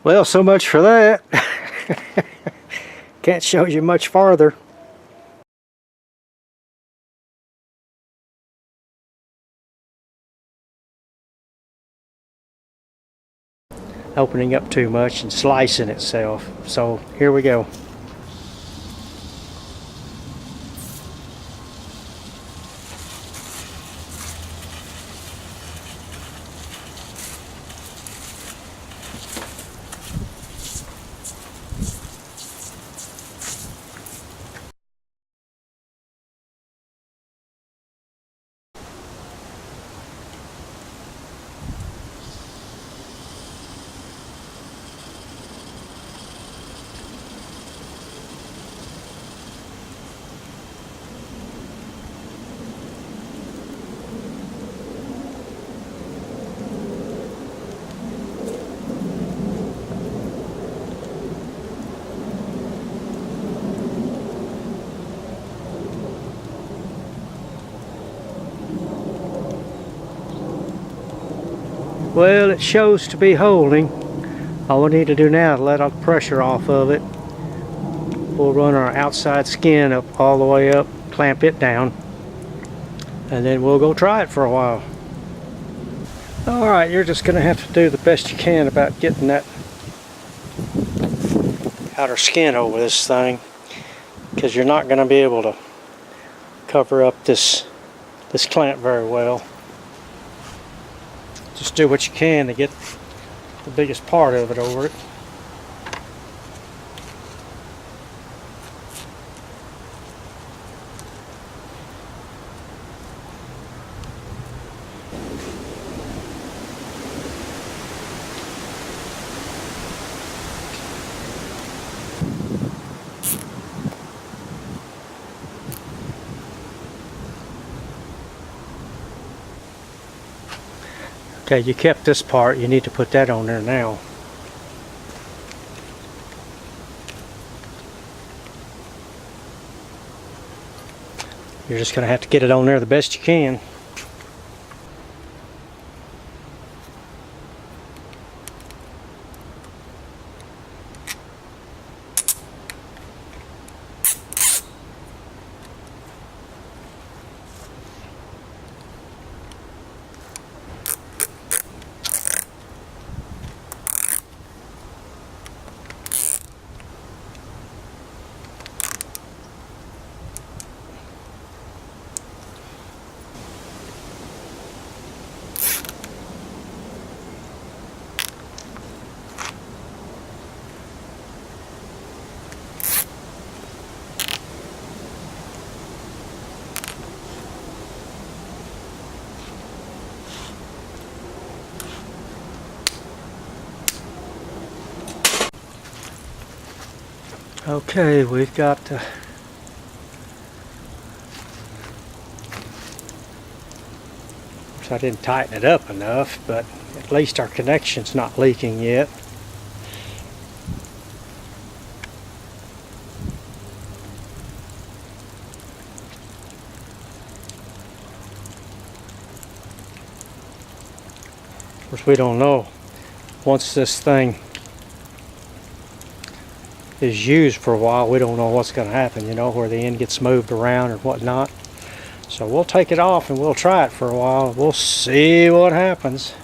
Well, so much for that. Can't show you much farther. Opening up too much and slicing itself. So here we go. Well, it shows to be holding. All we need to do now is let the pressure off of it. We'll run our outside skin up all the way up, clamp it down, and then we'll go try it for a while. Alright, you're just going to have to do the best you can about getting that outer skin over this thing, because you're not going to be able to cover up this clamp very well. Just do what you can to get the biggest part of it over it. Okay, you kept this part, you need to put that on there now. You're just going to have to get it on there the best you can. Okay, we've got I didn't tighten it up enough, but at least our connection's not leaking yet. Of course, we don't know. Once this thing is used for a while, we don't know what's going to happen, you know, where the end gets moved around or whatnot. So we'll take it off and we'll try it for a while. We'll see what happens.